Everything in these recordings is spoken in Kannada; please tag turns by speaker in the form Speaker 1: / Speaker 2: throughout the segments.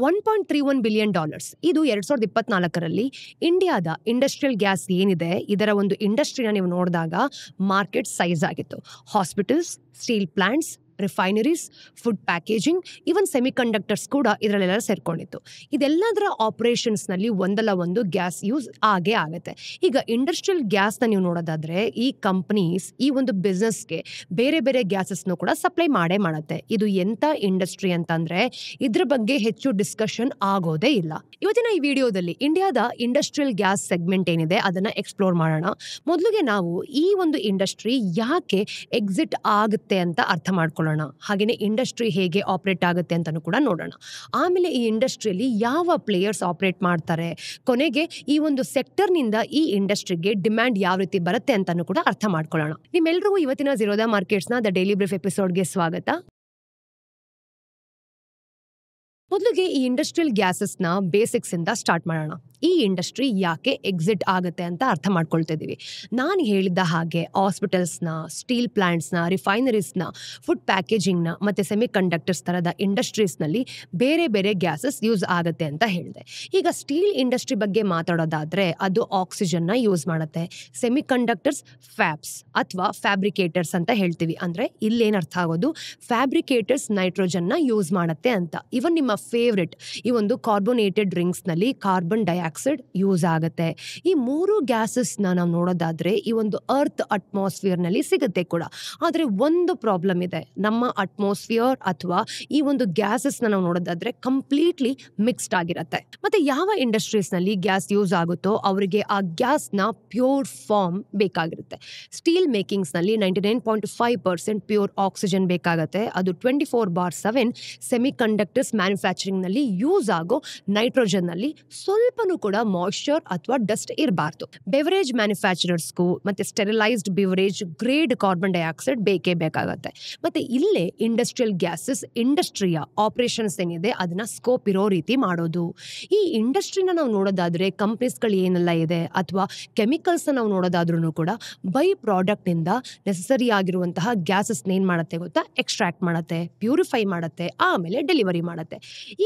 Speaker 1: $1.31 ಬಿಲಿಯನ್. ಇದು 2024ರಲ್ಲಿ ಇಂಡಿಯಾದ ಇಂಡಸ್ಟ್ರಿಯಲ್ ಗ್ಯಾಸ್ ಏನಿದೆ ಇದರ ಒಂದು ಇಂಡಸ್ಟ್ರಿನ ನೀವು ನೋಡಿದಾಗ ಮಾರ್ಕೆಟ್ ಸೈಜ್ ಆಗಿತ್ತು. Hospitals, steel plants, refineries, food packaging, even semiconductors ಕೂಡ ಇದರಲ್ಲೆಲ್ಲ ಸೇರ್ಕೊಂಡಿತ್ತು. ಇದೆಲ್ಲದರ ಆಪರೇಷನ್ಸ್ನಲ್ಲಿ ಒಂದಲ್ಲ ಒಂದು ಗ್ಯಾಸ್ ಯೂಸ್ ಆಗೇ ಆಗುತ್ತೆ. ಈಗ ಇಂಡಸ್ಟ್ರಿಯಲ್ ಗ್ಯಾಸ್ನ ನೀವು ನೋಡೋದಾದ್ರೆ ಈ ಕಂಪನೀಸ್ ಈ ಒಂದು ಬಿಸ್ನೆಸ್ಗೆ ಬೇರೆ ಬೇರೆ ಗ್ಯಾಸಸ್ನು ಕೂಡ ಸಪ್ಲೈ ಮಾಡೇ ಮಾಡುತ್ತೆ. ಇದು ಎಂಥ ಇಂಡಸ್ಟ್ರಿ ಅಂತಂದ್ರೆ ಇದ್ರ ಬಗ್ಗೆ ಹೆಚ್ಚು ಡಿಸ್ಕಷನ್ ಆಗೋದೇ ಇಲ್ಲ. ಇವತ್ತಿನ ಈ ವಿಡಿಯೋದಲ್ಲಿ ಇಂಡಿಯಾದ ಇಂಡಸ್ಟ್ರಿಯಲ್ ಗ್ಯಾಸ್ ಸೆಗ್ಮೆಂಟ್ ಏನಿದೆ ಅದನ್ನ ಎಕ್ಸ್ಪ್ಲೋರ್ ಮಾಡೋಣ. ಮೊದಲಿಗೆ ನಾವು ಈ ಒಂದು ಇಂಡಸ್ಟ್ರಿ ಯಾಕೆ ಎಕ್ಸಿಟ್ ಆಗುತ್ತೆ ಅಂತ ಅರ್ಥ ಮಾಡ್ಕೊಳ್ಳೋಣ. ಹಾಗೇನೆ ಇಂಡಸ್ಟ್ರಿ ಹೇಗೆ ಆಪರೇಟ್ ಆಗುತ್ತೆ ಅಂತಾನೂ ಕೂಡ ನೋಡೋಣ. ಆಮೇಲೆ ಈ ಇಂಡಸ್ಟ್ರಿಯಲ್ಲಿ ಯಾವ ಪ್ಲೇಯರ್ಸ್ ಆಪರೇಟ್ ಮಾಡ್ತಾರೆ, ಕೊನೆಗೆ ಈ ಒಂದು ಸೆಕ್ಟರ್ನಿಂದ ಈ ಇಂಡಸ್ಟ್ರಿಗೆ ಡಿಮ್ಯಾಂಡ್ ಯಾವ ರೀತಿ ಬರುತ್ತೆ ಅಂತಾನೂ ಕೂಡ ಅರ್ಥ ಮಾಡ್ಕೊಳ್ಳೋಣ. ನಿಮ್ಮೆಲ್ಲರಿಗೂ ಇವತ್ತಿನ ಝೀರೋದಾ ಮಾರ್ಕೆಟ್ಸ್ನ ದ ಡೈಲಿ ಬ್ರೀಫ್ ಎಪಿಸೋಡ್ಗೆ ಸ್ವಾಗತ. ಮೊದಲಿಗೆ ಈ ಇಂಡಸ್ಟ್ರಿಯಲ್ ಗ್ಯಾಸಸ್ನ ಬೇಸಿಕ್ಸ್ ಇಂದ ಸ್ಟಾರ್ಟ್ ಮಾಡೋಣ. ಈ ಇಂಡಸ್ಟ್ರಿ ಯಾಕೆ ಎಕ್ಸಿಟ್ ಆಗುತ್ತೆ ಅಂತ ಅರ್ಥ ಮಾಡ್ಕೊಳ್ತಾ ಇದ್ದೀವಿ. ನಾನು ಹೇಳಿದ್ದ ಹಾಗೆ ಹಾಸ್ಪಿಟಲ್ಸ್ನ, ಸ್ಟೀಲ್ ಪ್ಲಾಂಟ್ಸ್ನ, ರಿಫೈನರೀಸ್ನ, ಫುಡ್ ಪ್ಯಾಕೇಜಿಂಗ್ನ ಮತ್ತು ಸೆಮಿಕಂಡಕ್ಟರ್ಸ್ ಥರದ ಇಂಡಸ್ಟ್ರೀಸ್ನಲ್ಲಿ ಬೇರೆ ಬೇರೆ ಗ್ಯಾಸಸ್ ಯೂಸ್ ಆಗುತ್ತೆ ಅಂತ ಹೇಳಿದೆ. ಈಗ ಸ್ಟೀಲ್ ಇಂಡಸ್ಟ್ರಿ ಬಗ್ಗೆ ಮಾತಾಡೋದಾದರೆ ಅದು ಆಕ್ಸಿಜನ್ನ ಯೂಸ್ ಮಾಡುತ್ತೆ. ಸೆಮಿಕಂಡಕ್ಟರ್ಸ್ ಫ್ಯಾಬ್ಸ್ ಅಥವಾ ಫ್ಯಾಬ್ರಿಕೇಟರ್ಸ್ ಅಂತ ಹೇಳ್ತೀವಿ. ಅಂದರೆ ಇಲ್ಲೇನು ಅರ್ಥ ಆಗೋದು, ಫ್ಯಾಬ್ರಿಕೇಟರ್ಸ್ ನೈಟ್ರೋಜನ್ನ ಯೂಸ್ ಮಾಡುತ್ತೆ ಅಂತ. ಇವನ್ ನಿಮ್ಮ ಫೇವ್ರೆಟ್ ಈ ಒಂದು ಕಾರ್ಬೋನೇಟೆಡ್ ಡ್ರಿಂಕ್ಸ್ನಲ್ಲಿ ಕಾರ್ಬನ್ ಡೈಆಕ್ಸೈಡ್ ಯೂಸ್ ಆಗುತ್ತೆ. ಈ ಮೂರು ಗ್ಯಾಸಸ್ನ ನಾವು ನೋಡೋದಾದ್ರೆ ಈ ಒಂದು ಅರ್ತ್ ಅಟ್ಮಾಸ್ಫಿಯರ್ನಲ್ಲಿ ಸಿಗುತ್ತೆ ಕೂಡ. ಆದರೆ ಒಂದು ಪ್ರಾಬ್ಲಮ್ ಇದೆ, ನಮ್ಮ ಅಟ್ಮಾಸ್ಫಿಯರ್ ಅಥವಾ ಈ ಒಂದು ಗ್ಯಾಸಸ್ನ ನಾವು ನೋಡೋದಾದ್ರೆ ಕಂಪ್ಲೀಟ್ಲಿ ಮಿಕ್ಸ್ಡ್ ಆಗಿರುತ್ತೆ. ಮತ್ತೆ ಯಾವ ಇಂಡಸ್ಟ್ರೀಸ್ನಲ್ಲಿ ಗ್ಯಾಸ್ ಯೂಸ್ ಆಗುತ್ತೋ ಅವರಿಗೆ ಆ ಗ್ಯಾಸ್ನ ಪ್ಯೂರ್ ಫಾರ್ಮ್ ಬೇಕಾಗಿರುತ್ತೆ. ಸ್ಟೀಲ್ ಮೇಕಿಂಗ್ಸ್ನಲ್ಲಿ 99.5% ಪ್ಯೂರ್ ಆಕ್ಸಿಜನ್ ಬೇಕಾಗುತ್ತೆ. ಅದು 24/7 ಸೆಮಿಕಂಡಕ್ಟರ್ಸ್ ಮ್ಯಾನುಫ್ಯಾಕ್ಚರಿಂಗ್ನಲ್ಲಿ ಯೂಸ್ ಆಗೋ ನೈಟ್ರೋಜನ್ನಲ್ಲಿ ಸ್ವಲ್ಪನೂ ಕೂಡ ಮಾಯ್ಶ್ಚರ್ ಅಥವಾ ಡಸ್ಟ್ ಇರಬಾರ್ದು. ಬೆವರೇಜ್ ಮ್ಯಾನುಫ್ಯಾಕ್ಚರರ್ಸ್ಗೂ ಮತ್ತೆ ಸ್ಟೆರಿಲೈಸ್ಡ್ ಬಿವರೇಜ್ ಗ್ರೇಡ್ ಕಾರ್ಬನ್ ಡೈಆಕ್ಸೈಡ್ ಬೇಕೇ ಬೇಕಾಗತ್ತೆ. ಮತ್ತೆ ಇಲ್ಲೇ ಇಂಡಸ್ಟ್ರಿಯಲ್ ಗ್ಯಾಸಸ್ ಇಂಡಸ್ಟ್ರಿಯ ಆಪರೇಷನ್ಸ್ ಏನಿದೆ ಅದನ್ನ ಸ್ಕೋಪ್ ಇರೋ ರೀತಿ ಮಾಡೋದು. ಈ ಇಂಡಸ್ಟ್ರಿನ ನಾವು ನೋಡೋದಾದ್ರೆ ಕಂಪ್ನೀಸ್ಗಳು ಏನೆಲ್ಲ ಇದೆ ಅಥವಾ ಕೆಮಿಕಲ್ಸ್ ನಾವು ನೋಡೋದಾದ್ರೂ ಕೂಡ ಬೈ ಪ್ರಾಡಕ್ಟ್ ಇಂದ ನೆಸೆಸರಿ ಆಗಿರುವಂತಹ ಗ್ಯಾಸಸ್ ಏನ್ ಮಾಡುತ್ತೆ ಗೊತ್ತಾ, ಎಕ್ಸ್ಟ್ರಾಕ್ಟ್ ಮಾಡುತ್ತೆ, ಪ್ಯೂರಿಫೈ ಮಾಡುತ್ತೆ, ಆಮೇಲೆ ಡೆಲಿವರಿ ಮಾಡುತ್ತೆ.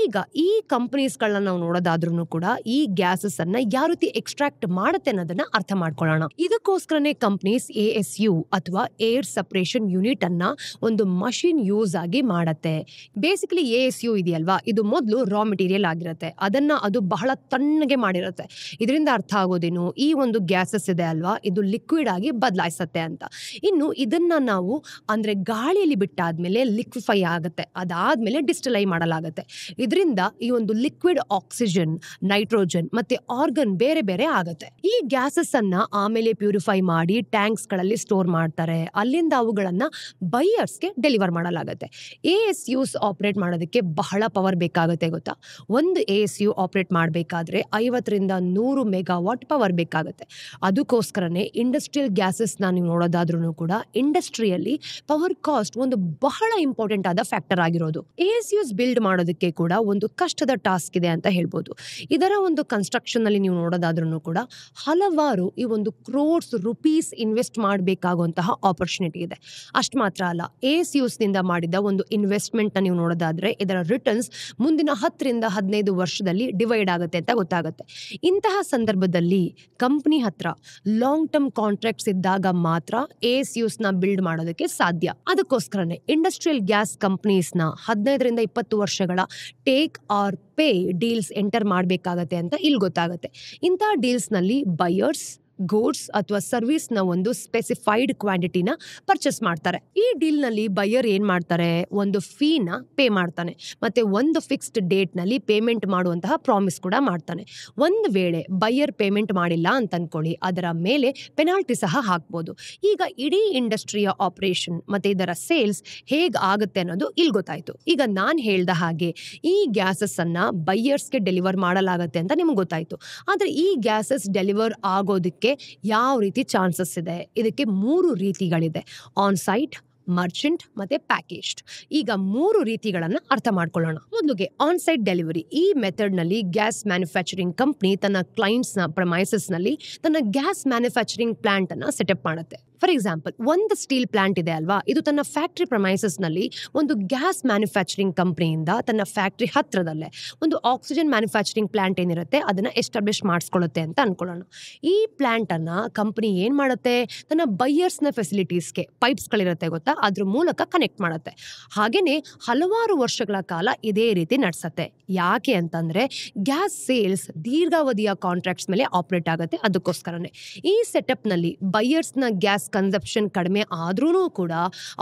Speaker 1: ಈಗ ಈ ಕಂಪನೀಸ್ಗಳನ್ನ ನಾವು ನೋಡೋದಾದ್ರೂ ಕೂಡ ಈ ಗ್ಯಾಸಸ್ ಅನ್ನ ಯಾವ ರೀತಿ ಎಕ್ಸ್ಟ್ರಾಕ್ಟ್ ಮಾಡುತ್ತೆ ಅನ್ನೋದನ್ನ ಅರ್ಥ ಮಾಡ್ಕೊಳ್ಳೋಣ. ಇದಕ್ಕೋಸ್ಕರನೇ ಕಂಪನೀಸ್ ASU ಅಥವಾ ಏರ್ ಸಪರೇಷನ್ ಯೂನಿಟ್ ಅನ್ನ ಒಂದು ಮಷಿನ್ ಯೂಸ್ ಆಗಿ ಮಾಡತ್ತೆ. ಬೇಸಿಕಲಿ ASU ಇದೆಯಲ್ವಾ, ಇದು ಮೊದಲು ರಾ ಮೆಟೀರಿಯಲ್ ಆಗಿರುತ್ತೆ, ಅದನ್ನ ಅದು ಬಹಳ ತಣ್ಣಗೆ ಮಾಡಿರುತ್ತೆ. ಇದರಿಂದ ಅರ್ಥ ಆಗೋದೇನು, ಈ ಒಂದು ಗ್ಯಾಸಸ್ ಇದೆ ಅಲ್ವಾ ಇದು ಲಿಕ್ವಿಡ್ ಆಗಿ ಬದಲಾಯಿಸುತ್ತೆ ಅಂತ. ಇನ್ನು ಇದನ್ನ ನಾವು ಅಂದ್ರೆ ಗಾಳಿಯಲ್ಲಿ ಬಿಟ್ಟಾದ್ಮೇಲೆ ಲಿಕ್ವಿಫೈ ಆಗುತ್ತೆ, ಅದಾದ್ಮೇಲೆ ಡಿಸ್ಟಿಲೈ ಮಾಡಲಾಗುತ್ತೆ. ಇದರಿಂದ ಈ ಒಂದು ಲಿಕ್ವಿಡ್ ಆಕ್ಸಿಜನ್, ನೈಟ್ರೋಜನ್ ಮತ್ತೆ ಆರ್ಗನ್ ಬೇರೆ ಬೇರೆ ಆಗುತ್ತೆ. ಈ ಗ್ಯಾಸಸ್ ಅನ್ನ ಆಮೇಲೆ ಪ್ಯೂರಿಫೈ ಮಾಡಿ ಟ್ಯಾಂಕ್ಸ್ ಗಳಲ್ಲಿ ಸ್ಟೋರ್ ಮಾಡ್ತಾರೆ. ಅಲ್ಲಿಂದ ಅವುಗಳನ್ನ ಬೈಯರ್ಸ್ಗೆ ಡೆಲಿವರ್ ಮಾಡಲಾಗುತ್ತೆ. ASUs ಆಪರೇಟ್ ಮಾಡೋದಕ್ಕೆ ಬಹಳ ಪವರ್ ಬೇಕಾಗುತ್ತೆ ಗೊತ್ತಾ. ಒಂದು ASU ಆಪರೇಟ್ ಮಾಡಬೇಕಾದ್ರೆ 50ರಿಂದ 100 ಮೆಗಾವಾಟ್ ಪವರ್ ಬೇಕಾಗುತ್ತೆ. ಅದಕ್ಕೋಸ್ಕರನೇ ಇಂಡಸ್ಟ್ರಿಯಲ್ ಗ್ಯಾಸಸ್ ನೀವು ನೋಡೋದಾದ್ರೂ ಕೂಡ ಇಂಡಸ್ಟ್ರಿಯಲ್ಲಿ ಪವರ್ ಕಾಸ್ಟ್ ಒಂದು ಬಹಳ ಇಂಪಾರ್ಟೆಂಟ್ ಆದ ಫ್ಯಾಕ್ಟರ್ ಆಗಿರೋದು. ASUs ಬಿಲ್ಡ್ ಮಾಡೋದಕ್ಕೆ ಕೂಡ ಒಂದು ಕಷ್ಟದ ಟಾಸ್ಕ್ ಇದೆ ಅಂತ ಹೇಳ್ಬೋದು. ಇದರ ಒಂದು ಕನ್ಸ್ಟ್ರಕ್ಷನ್ ಅಲ್ಲಿ ನೀವು ನೋಡೋದಾದ್ರೂ ಕೂಡ ಹಲವಾರು ಈ ಒಂದು ಕ್ರೋರ್ಸ್ ರುಪೀಸ್ ಇನ್ವೆಸ್ಟ್ ಮಾಡಬೇಕಾಗುವಂತಹ ಆಪರ್ಚುನಿಟಿ ಇದೆ. ಅಷ್ಟು ಮಾತ್ರ ಅಲ್ಲ, ASUs ನಿಂದ ಮಾಡಿದ ಒಂದು ಇನ್ವೆಸ್ಟ್ಮೆಂಟ್ ನೀವು ನೋಡೋದಾದ್ರೆ ಇದರ ರಿಟರ್ನ್ಸ್ ಮುಂದಿನ 10ರಿಂದ 15 ವರ್ಷದಲ್ಲಿ ಡಿವೈಡ್ ಆಗುತ್ತೆ ಅಂತ ಗೊತ್ತಾಗುತ್ತೆ. ಇಂತಹ ಸಂದರ್ಭದಲ್ಲಿ ಕಂಪನಿ ಹತ್ರ ಲಾಂಗ್ ಟರ್ಮ್ ಕಾಂಟ್ರಾಕ್ಟ್ಸ್ ಇದ್ದಾಗ ಮಾತ್ರ ASUs ನ ಬಿಲ್ಡ್ ಮಾಡೋದಕ್ಕೆ ಸಾಧ್ಯ. ಅದಕ್ಕೋಸ್ಕರನೇ ಇಂಡಸ್ಟ್ರಿಯಲ್ ಗ್ಯಾಸ್ ಕಂಪನೀಸ್ನ 15ರಿಂದ 20 ವರ್ಷಗಳ take or pay deals enter ಮಾಡಬೇಕಾಗತ್ತೆ ಅಂತ ಇಲ್ಲಿ ಗೊತ್ತಾಗುತ್ತೆ. ಇಂತಹ ಡೀಲ್ಸ್ ನಲ್ಲಿ ಬೈಯರ್ಸ್ ಗೂಡ್ಸ್ ಅಥವಾ ಸರ್ವಿಸ್ ನ ಒಂದು ಸ್ಪೆಸಿಫೈಡ್ ಕ್ವಾಂಟಿಟಿನ ಪರ್ಚೇಸ್ ಮಾಡ್ತಾರೆ. ಈ ಡೀಲ್ ನಲ್ಲಿ ಬೈಯರ್ ಏನ್ ಮಾಡ್ತಾರೆ, ಒಂದು ಫೀನ ಪೇ ಮಾಡ್ತಾನೆ ಮತ್ತೆ ಒಂದು ಫಿಕ್ಸ್ಡ್ ಡೇಟ್ ನಲ್ಲಿ ಪೇಮೆಂಟ್ ಮಾಡುವಂತಹ ಪ್ರಾಮಿಸ್ ಕೂಡ ಮಾಡ್ತಾನೆ. ಒಂದು ವೇಳೆ ಬೈಯರ್ ಪೇಮೆಂಟ್ ಮಾಡಿಲ್ಲ ಅಂತ ಅನ್ಕೊಳ್ಳಿ, ಅದರ ಮೇಲೆ ಪೆನಾಲ್ಟಿ ಸಹ ಹಾಕ್ಬೋದು. ಈಗ ಇಡೀ ಇಂಡಸ್ಟ್ರಿಯ ಆಪರೇಷನ್ ಮತ್ತೆ ಇದರ ಸೇಲ್ಸ್ ಹೇಗ್ ಆಗುತ್ತೆ ಅನ್ನೋದು ಇಲ್ಲಿ ಗೊತ್ತಾಯ್ತು. ಈಗ ನಾನ್ ಹೇಳ್ದ ಹಾಗೆ ಈ ಗ್ಯಾಸಸ್ ಅನ್ನ ಬೈಯರ್ಸ್ಗೆ ಡೆಲಿವರ್ ಮಾಡಲಾಗುತ್ತೆ ಅಂತ ನಿಮ್ಗೆ ಗೊತ್ತಾಯ್ತು. ಆದ್ರೆ ಈ ಗ್ಯಾಸಸ್ ಡೆಲಿವರ್ ಆಗೋದಕ್ಕೆ ಯಾವ ರೀತಿ ಚಾನ್ಸಸ್ ಇದೆ, ಇದಕ್ಕೆ 3 ರೀತಿಗಳಿದೆ: ಆನ್ ಸೈಟ್, ಮರ್ಚೆಂಟ್ ಮತ್ತೆ ಪ್ಯಾಕೇಜ್ಡ್. ಈಗ 3 ರೀತಿಗಳನ್ನ ಅರ್ಥ ಮಾಡ್ಕೊಳ್ಳೋಣ. ಮೊದಲಿಗೆ ಆನ್ ಸೈಟ್ ಡೆಲಿವರಿ. ಈ ಮೆಥಡ್ ನಲ್ಲಿ ಗ್ಯಾಸ್ ಮ್ಯಾನುಫ್ಯಾಕ್ಚರಿಂಗ್ ಕಂಪನಿ ತನ್ನ ಕ್ಲೈಂಟ್ಸ್ ನ ಪ್ರಮೈಸಸ್ ನಲ್ಲಿ ತನ್ನ ಗ್ಯಾಸ್ ಮ್ಯಾನುಫ್ಯಾಕ್ಚರಿಂಗ್ ಪ್ಲಾಂಟ್ ಅನ್ನ ಸೆಟಪ್ ಮಾಡುತ್ತೆ. ಫಾರ್ ಎಕ್ಸಾಂಪಲ್, ಒಂದು ಸ್ಟೀಲ್ ಪ್ಲಾಂಟ್ ಇದೆ ಅಲ್ವಾ, ಇದು ತನ್ನ ಫ್ಯಾಕ್ಟರಿ ಪ್ರಮೈಸಸ್ ನಲ್ಲಿ ಒಂದು ಗ್ಯಾಸ್ ಮ್ಯಾನುಫ್ಯಾಕ್ಚರಿಂಗ್ ಕಂಪನಿಯಿಂದ ತನ್ನ ಫ್ಯಾಕ್ಟರಿ ಹತ್ರದಲ್ಲೇ ಒಂದು ಆಕ್ಸಿಜನ್ ಮ್ಯಾನುಫ್ಯಾಕ್ಚರಿಂಗ್ ಪ್ಲಾಂಟ್ ಏನಿರುತ್ತೆ ಅದನ್ನ ಎಸ್ಟಾಬ್ಲಿಷ್ ಮಾಡಿಸ್ಕೊಳ್ಳುತ್ತೆ ಅಂತ ಅನ್ಕೊಳ್ಳೋಣ. ಈ ಪ್ಲಾಂಟ್ ಅನ್ನ ಕಂಪನಿ ಏನ್ ಮಾಡುತ್ತೆ, ತನ್ನ ಬೈಯರ್ಸ್ ನ ಫೆಸಿಲಿಟೀಸ್ಗೆ ಪೈಪ್ಸ್ ಗಳಿರುತ್ತೆ ಗೊತ್ತಾ, ಅದ್ರ ಮೂಲಕ ಕನೆಕ್ಟ್ ಮಾಡುತ್ತೆ. ಹಾಗೇನೆ ಹಲವಾರು ವರ್ಷಗಳ ಕಾಲ ಇದೇ ರೀತಿ ನಡೆಸುತ್ತೆ. ಯಾಕೆ ಅಂತಂದ್ರೆ ಗ್ಯಾಸ್ ಸೇಲ್ಸ್ ದೀರ್ಘಾವಧಿಯ ಕಾಂಟ್ರಾಕ್ಟ್ಸ್ ಮೇಲೆ ಆಪರೇಟ್ ಆಗುತ್ತೆ. ಅದಕ್ಕೋಸ್ಕರನೇ ಈ ಸೆಟಪ್ ನಲ್ಲಿ ಬೈಯರ್ಸ್ ನ ಗ್ಯಾಸ್ ಕನ್ಸಂಪ್ಷನ್ ಕಡಿಮೆ ಆದ್ರೂ ಕೂಡ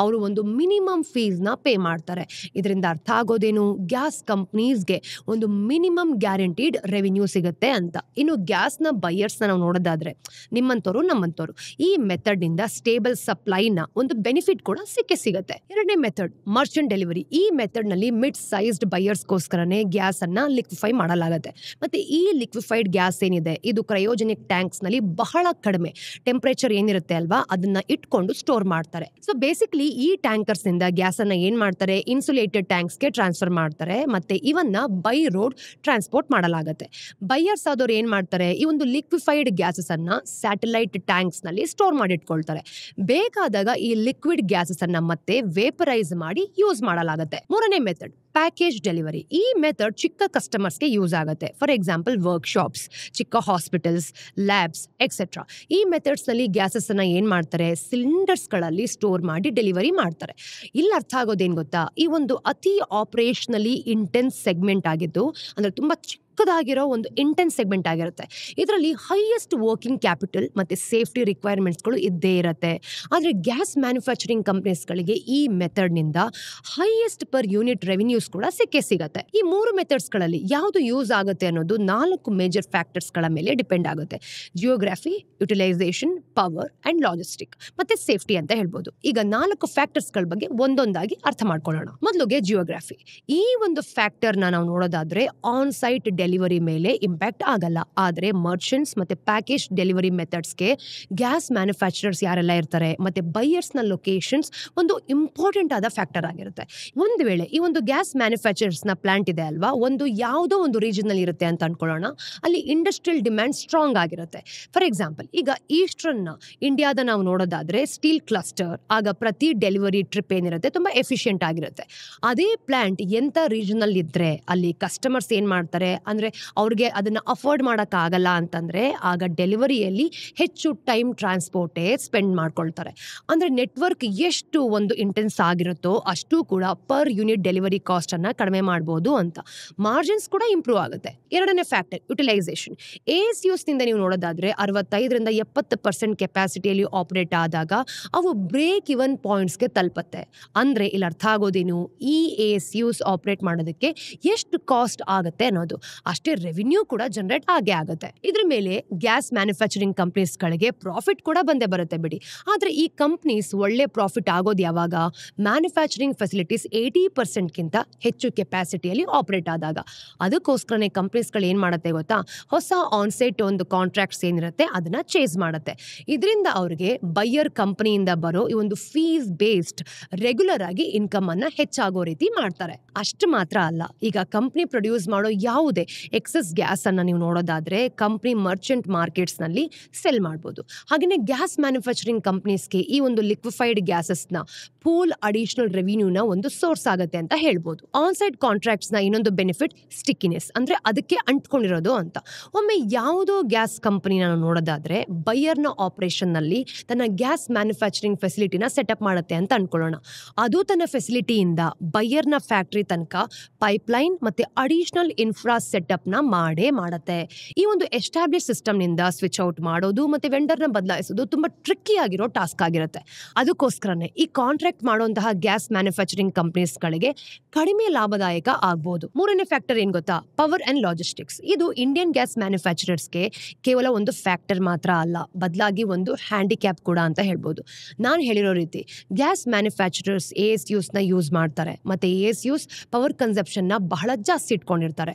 Speaker 1: ಅವರು ಒಂದು ಮಿನಿಮಮ್ ಫೀಸ್ ನ ಪೇ ಮಾಡ್ತಾರೆ. ಇದರಿಂದ ಅರ್ಥ ಆಗೋದೇನು, ಗ್ಯಾಸ್ ಕಂಪ್ನೀಸ್ಗೆ ಒಂದು ಮಿನಿಮಮ್ ಗ್ಯಾರಂಟಿಡ್ ರೆವಿನ್ಯೂ ಸಿಗುತ್ತೆ ಅಂತ. ಇನ್ನು ಗ್ಯಾಸ್ ನ ಬೈಯರ್ಸ್ ನ ನಾವು ನೋಡೋದಾದ್ರೆ ನಿಮ್ಮಂತವರು ನಮ್ಮಂತವರು ಈ ಮೆಥಡ್ ನಿಂದ ಸ್ಟೇಬಲ್ ಸಪ್ಲೈನ ಒಂದು ಬೆನಿಫಿಟ್ ಕೂಡ ಸಿಗುತ್ತೆ. ಎರಡನೇ ಮೆಥಡ್ ಮರ್ಚೆಂಟ್ ಡೆಲಿವರಿ. ಈ ಮೆಥಡ್ ನಲ್ಲಿ ಮಿಡ್ ಸೈಜ್ಡ್ ಬೈಯರ್ಸ್ಗೋಸ್ಕರನೇ ಗ್ಯಾಸ್ ಅನ್ನ ಲಿಕ್ವಿಫೈ ಮಾಡಲಾಗುತ್ತೆ. ಮತ್ತೆ ಈ ಲಿಕ್ವಿಫೈಡ್ ಗ್ಯಾಸ್ ಏನಿದೆ ಇದು ಕ್ರಯೋಜೆನಿಕ್ ಟ್ಯಾಂಕ್ಸ್ ನಲ್ಲಿ ಬಹಳ ಕಡಿಮೆ ಟೆಂಪರೇಚರ್ ಏನಿರುತ್ತೆ ಅಲ್ವಾ ಅದನ್ನ ಇಟ್ಕೊಂಡು ಸ್ಟೋರ್ ಮಾಡ್ತಾರೆ. ಸೊ ಬೇಸಿಕಲಿ ಈ ಟ್ಯಾಂಕರ್ಸ್ ನಿಂದ ಗ್ಯಾಸ್ ಅನ್ನ ಏನ್ ಮಾಡ್ತಾರೆ, ಇನ್ಸುಲೇಟೆಡ್ ಟ್ಯಾಂಕ್ಸ್ ಗೆ ಟ್ರಾನ್ಸ್ಫರ್ ಮಾಡ್ತಾರೆ. ಮತ್ತೆ ಇವನ್ನ ಬೈ ರೋಡ್ ಟ್ರಾನ್ಸ್ಪೋರ್ಟ್ ಮಾಡಲಾಗುತ್ತೆ. ಬೈಯರ್ಸ್ ಆದವ್ರು ಏನ್ ಮಾಡ್ತಾರೆ, ಈ ಒಂದು ಲಿಕ್ವಿಫೈಡ್ ಗ್ಯಾಸಸ್ ಅನ್ನ ಸ್ಯಾಟಲೈಟ್ ಟ್ಯಾಂಕ್ಸ್ ನಲ್ಲಿ ಸ್ಟೋರ್ ಮಾಡಿಟ್ಕೊಳ್ತಾರೆ. ಬೇಕಾದಾಗ ಈ ಲಿಕ್ವಿಡ್ ಗ್ಯಾಸಸ್ ಅನ್ನ ಮತ್ತೆ ವೇಪರೈಸ್ ಮಾಡಿ ಯೂಸ್ ಮಾಡಲಾಗುತ್ತೆ. ಮೂರನೇ ಮೆಥಡ್ ಪ್ಯಾಕೇಜ್ ಡೆಲಿವರಿ. ಈ ಮೆಥಡ್ ಚಿಕ್ಕ ಕಸ್ಟಮರ್ಸ್ಗೆ ಯೂಸ್ ಆಗುತ್ತೆ. ಫಾರ್ ಎಕ್ಸಾಂಪಲ್ ವರ್ಕ್ಶಾಪ್ಸ್, ಚಿಕ್ಕ ಹಾಸ್ಪಿಟಲ್ಸ್, ಲ್ಯಾಬ್ಸ್ ಎಕ್ಸೆಟ್ರಾ. ಈ ಮೆಥಡ್ಸ್ ನಲ್ಲಿ ಗ್ಯಾಸಸ್ ಅನ್ನ ಏನ್ ಮಾಡ್ತಾರೆ, ಸಿಲಿಂಡರ್ಸ್ ಗಳಲ್ಲಿ ಸ್ಟೋರ್ ಮಾಡಿ ಡೆಲಿವರಿ ಮಾಡ್ತಾರೆ. ಇಲ್ಲಿ ಅರ್ಥ ಆಗೋದೇನ್ ಗೊತ್ತಾ, ಈ ಒಂದು ಅತಿ ಆಪರೇಷನಲಿ ಇಂಟೆನ್ಸ್ ಸೆಗ್ಮೆಂಟ್ ಆಗಿದ್ದು, ಅಂದ್ರೆ ತುಂಬಾ ಚಿಕ್ಕದಾಗಿರೋ ಒಂದು ಇಂಟೆನ್ಸ್ ಸೆಗ್ಮೆಂಟ್ ಆಗಿರುತ್ತೆ. ಇದರಲ್ಲಿ ಹೈಯೆಸ್ಟ್ ವರ್ಕಿಂಗ್ ಕ್ಯಾಪಿಟಲ್ ಮತ್ತೆ ಸೇಫ್ಟಿ ರಿಕ್ವೈರ್ಮೆಂಟ್ಸ್ಗಳು ಇದ್ದೇ ಇರುತ್ತೆ. ಆದ್ರೆ ಗ್ಯಾಸ್ ಮ್ಯಾನುಫ್ಯಾಕ್ಚರಿಂಗ್ ಕಂಪನೀಸ್ಗಳಿಗೆ ಈ ಮೆಥಡ್ ನಿಂದ ಹೈಯೆಸ್ಟ್ ಪರ್ ಯೂನಿಟ್ ರೆವಿನ್ಯೂಸ್ ಕೂಡ ಸಿಗತ್ತೆ. ಈ ಮೂರು ಮೆಥಡ್ಸ್ ಗಳಲ್ಲಿ ಯಾವುದು ಯೂಸ್ ಆಗುತ್ತೆ ಅನ್ನೋದು 4 ಮೇಜರ್ ಫ್ಯಾಕ್ಟರ್ಸ್ ಗಳ ಮೇಲೆ ಡಿಪೆಂಡ್ ಆಗುತ್ತೆ. Geography, utilisation, power and logistic ಮತ್ತೆ ಸೇಫ್ಟಿ ಅಂತ ಹೇಳ್ಬೋದು. ಈಗ 4 ಫ್ಯಾಕ್ಟರ್ಸ್ ಗಳ ಬಗ್ಗೆ ಒಂದೊಂದಾಗಿ ಅರ್ಥ ಮಾಡ್ಕೊಳ್ಳೋಣ. ಮೊದಲಿಗೆ ಜಿಯೋಗ್ರಫಿ. ಈ ಒಂದು ಫ್ಯಾಕ್ಟರ್ ನಾವು ನೋಡೋದಾದ್ರೆ ಆನ್ ಸೈಟ್ ಡೆಲಿವರಿ ಮೇಲೆ ಇಂಪ್ಯಾಕ್ಟ್ ಆಗಲ್ಲ. ಆದ್ರೆ ಮರ್ಚೆಂಟ್ಸ್ ಮತ್ತೆ ಪ್ಯಾಕೇಜ್ ಡೆಲಿವರಿ ಮೆಥಡ್ಸ್ಗೆ ಗ್ಯಾಸ್ ಮ್ಯಾನುಫ್ಯಾಕ್ಚರರ್ಸ್ ಯಾರೆಲ್ಲ ಇರ್ತಾರೆ ಮತ್ತೆ ಬೈಯರ್ಸ್ ನ ಲೊಕೇಶನ್ಸ್ ಒಂದು ಇಂಪಾರ್ಟೆಂಟ್ ಆದ ಫ್ಯಾಕ್ಟರ್ ಆಗಿರುತ್ತೆ. ಒಂದು ವೇಳೆ ಈ ಒಂದು ಗ್ಯಾಸ್ ಮ್ಯಾನುಫ್ಯಾಕ್ಚರರ್ಸ್ ನ ಪ್ಲಾಂಟ್ ಇದೆ ಅಲ್ವಾ, ಒಂದು ಯಾವುದೋ ಒಂದು ರೀಜನ್ ನಲ್ಲಿ ಇರುತ್ತೆ ಅಂತ ಅನ್ಕೊಳ್ಳೋಣ, ಅಲ್ಲಿ ಇಂಡಸ್ಟ್ರಿಯಲ್ ಡಿಮ್ಯಾಂಡ್ ಸ್ಟ್ರಾಂಗ್ ಆಗಿರುತ್ತೆ. ಫಾರ್ ಎಕ್ಸಾಂಪಲ್, ಈಗ ಈಸ್ಟರ್ನ್ ಇಂಡಿಯಾದ ನಾವು ನೋಡೋದಾದ್ರೆ ಸ್ಟೀಲ್ ಕ್ಲಸ್ಟರ್, ಆಗ ಪ್ರತಿ ಡೆಲಿವರಿ ಟ್ರಿಪ್ ಏನಿರುತ್ತೆ ತುಂಬಾ ಎಫಿಷಿಯಂಟ್ ಆಗಿರುತ್ತೆ. ಅದೇ ಪ್ಲಾಂಟ್ ಎಂತ ರೀಜನ್ ಅಲ್ಲಿ ಇದ್ರೆ ಅಲ್ಲಿ ಕಸ್ಟಮರ್ಸ್ ಏನ್ ಮಾಡ್ತಾರೆ ಅಂದ್ರೆ ಅವ್ರಿಗೆ ಅದನ್ನ ಅಫೋರ್ಡ್ ಮಾಡಕ್ ಆಗಲ್ಲ ಅಂತಂದ್ರೆ ಆಗ ಡೆಲಿವರಿಯಲ್ಲಿ ಹೆಚ್ಚು ಟೈಮ್ ಟ್ರಾನ್ಸ್ಪೋರ್ಟೇ ಸ್ಪೆಂಡ್ ಮಾಡ್ಕೊಳ್ತಾರೆ. ಅಂದ್ರೆ ನೆಟ್ವರ್ಕ್ ಎಷ್ಟು ಒಂದು ಇಂಟೆನ್ಸ್ ಆಗಿರುತ್ತೋ ಅಷ್ಟು ಕೂಡ ಪರ್ ಯೂನಿಟ್ ಡೆಲಿವರಿ ಕಾಸ್ಟ್ ಅನ್ನ ಕಡಿಮೆ ಮಾಡಬಹುದು ಅಂತ. ಮಾರ್ಜಿನ್ಸ್ ಕೂಡ ಇಂಪ್ರೂವ್ ಆಗುತ್ತೆ. ಎರಡನೇ ಫ್ಯಾಕ್ಟರ್ ಯುಟಿಲೈಸೇಷನ್. ASUs ನಿಂದ ನೀವು ನೋಡೋದಾದ್ರೆ 65-70% ಕೆಪಾಸಿಟಿಯಲ್ಲಿ ಆಪರೇಟ್ ಆದಾಗ ಅವು ಬ್ರೇಕ್ ಇವನ್ ಪಾಯಿಂಟ್ಸ್ಗೆ ತಲುಪತ್ತೆ. ಅಂದ್ರೆ ಇಲ್ಲಿ ಅರ್ಥ ಆಗೋದೇನು, ಈ ASUs ಆಪರೇಟ್ ಮಾಡೋದಕ್ಕೆ ಎಷ್ಟು ಕಾಸ್ಟ್ ಆಗುತ್ತೆ ಅನ್ನೋದು, ಅಷ್ಟೇ ರೆವಿನ್ಯೂ ಕೂಡ ಜನರೇಟ್ ಆಗುತ್ತೆ. ಇದ್ರ ಮೇಲೆ ಗ್ಯಾಸ್ ಮ್ಯಾನುಫ್ಯಾಕ್ಚರಿಂಗ್ ಕಂಪನೀಸ್ ಗಳಿಗೆ ಪ್ರಾಫಿಟ್ ಕೂಡ ಬಂದೇ ಬರುತ್ತೆ ಬಿಡಿ. ಆದ್ರೆ ಈ ಕಂಪನೀಸ್ ಒಳ್ಳೆ ಪ್ರಾಫಿಟ್ ಆಗೋದು ಯಾವಾಗ, ಮ್ಯಾನುಫ್ಯಾಕ್ಚರಿಂಗ್ ಫೆಸಿಲಿಟೀಸ್ 80% ಗಿಂತ ಹೆಚ್ಚು ಕೆಪಾಸಿಟಿಯಲ್ಲಿ ಆಪರೇಟ್ ಆದಾಗ. ಅದಕ್ಕೋಸ್ಕರನೇ ಕಂಪನೀಸ್ ಗಳು ಏನ್ ಮಾಡುತ್ತೆ ಗೊತ್ತಾ, ಹೊಸ ಆನ್ಸೈಟ್ ಒಂದು ಕಾಂಟ್ರಾಕ್ಟ್ಸ್ ಏನಿರುತ್ತೆ ಅದನ್ನ ಚೇಸ್ ಮಾಡುತ್ತೆ. ಇದರಿಂದ ಅವ್ರಿಗೆ ಬೈಯರ್ ಕಂಪನಿಯಿಂದ ಬರೋ ಈ ಒಂದು ಫೀಸ್ ಬೇಸ್ಡ್ ರೆಗ್ಯುಲರ್ ಆಗಿ ಇನ್ಕಮ್ ಅನ್ನ ಹೆಚ್ಚಾಗೋ ರೀತಿ ಮಾಡ್ತಾರೆ. ಅಷ್ಟು ಮಾತ್ರ ಅಲ್ಲ, ಈಗ ಕಂಪನಿ ಪ್ರೊಡ್ಯೂಸ್ ಮಾಡೋ ಯಾವುದೇ ಎಕ್ಸೆಸ್ ಗ್ಯಾಸ್ ಅನ್ನ ನೀವು ನೋಡೋದಾದ್ರೆ ಕಂಪನಿ ಮರ್ಚೆಂಟ್ ಮಾರ್ಕೆಟ್ಸ್ ನಲ್ಲಿ ಸೆಲ್ ಮಾಡಬಹುದು. ಹಾಗೆಯೇ ಗ್ಯಾಸ್ ಮ್ಯಾನುಫ್ಯಾಕ್ಚರಿಂಗ್ ಕಂಪನೀಸ್ಗೆ ಈ ಒಂದು ಲಿಕ್ವಿಫೈಡ್ ಗ್ಯಾಸಸ್ ನ ಪೂಲ್ ಅಡಿಷನಲ್ ರೆವಿನ್ಯೂನ ಒಂದು ಸೋರ್ಸ್ ಆಗುತ್ತೆ ಅಂತ ಹೇಳ್ಬೋದು. ಆನ್ಸೈಟ್ ಕಾಂಟ್ರಾಕ್ಟ್ಸ್ ನ ಇನ್ನೊಂದು ಬೆನಿಫಿಟ್ ಸ್ಟಿಕ್ಕಿನೆಸ್, ಅಂದ್ರೆ ಅದಕ್ಕೆ ಅಂಟ್ಕೊಂಡಿರೋದು ಅಂತ. ಒಮ್ಮೆ ಯಾವುದೋ ಗ್ಯಾಸ್ ಕಂಪನಿ ನಾವು ನೋಡೋದಾದ್ರೆ ಬೈಯರ್ನ ಆಪರೇಷನ್ ನಲ್ಲಿ ತನ್ನ ಗ್ಯಾಸ್ ಮ್ಯಾನುಫ್ಯಾಕ್ಚರಿಂಗ್ ಫೆಸಿಲಿಟಿನ ಸೆಟಪ್ ಮಾಡುತ್ತೆ ಅಂತ ಅನ್ಕೊಳ್ಳೋಣ. ಅದು ತನ್ನ ಫೆಸಿಲಿಟಿಯಿಂದ ಬೈಯರ್ನ ಫ್ಯಾಕ್ಟರಿ ತನಕ ಪೈಪ್ಲೈನ್ ಮತ್ತೆ ಅಡಿಷನಲ್ ಇನ್ಫ್ರಾ ಸೆಟಪ್ ನ ಮಾಡುತ್ತೆ. ಈ ಒಂದು ಎಸ್ಟಾಬ್ಲಿಷ್ ಸಿಸ್ಟಮ್ ನಿಂದ ಸ್ವಿಚ್ ಔಟ್ ಮಾಡೋದು ಮತ್ತೆ ವೆಂಡರ್ ನ ಬದಲಾಯಿಸೋದು ತುಂಬಾ ಟ್ರಿಕ್ಕಿ ಆಗಿರೋ ಟಾಸ್ಕ್ ಆಗಿರುತ್ತೆ. ಅದಕ್ಕೋಸ್ಕರನೇ ಈ ಕಾಂಟ್ರಾಕ್ಟ್ ಮಾಡುವಂತಹ ಗ್ಯಾಸ್ ಮ್ಯಾನುಫ್ಯಾಕ್ಚರಿಂಗ್ ಕಂಪನೀಸ್ ಗಳಿಗೆ ಕಡಿಮೆ ಲಾಭದಾಯಕ ಆಗ್ಬಹುದು. ಮೂರನೇ ಫ್ಯಾಕ್ಟರ್ ಏನ್ ಗೊತ್ತಾ, ಪವರ್ ಅಂಡ್ ಲಾಜಿಸ್ಟಿಕ್ಸ್. ಇದು ಇಂಡಿಯನ್ ಗ್ಯಾಸ್ ಮ್ಯಾನುಫ್ಯಾಕ್ಚರರ್ಸ್ಗೆ ಕೇವಲ ಒಂದು ಫ್ಯಾಕ್ಟರ್ ಮಾತ್ರ ಅಲ್ಲ, ಬದಲಾಗಿ ಒಂದು ಹ್ಯಾಂಡಿಕ್ಯಾಪ್ ಕೂಡ ಅಂತ ಹೇಳ್ಬೋದು. ನಾನು ಹೇಳಿರೋ ರೀತಿ ಗ್ಯಾಸ್ ಮ್ಯಾನುಫ್ಯಾಕ್ಚರರ್ಸ್ ASUs ನ ಯೂಸ್ ಮಾಡ್ತಾರೆ ಮತ್ತೆ ASUs ಪವರ್ ಕನ್ಸಂಪ್ಷನ್ ನ ಬಹಳ ಜಾಸ್ತಿ ಇಟ್ಕೊಂಡಿರ್ತಾರೆ.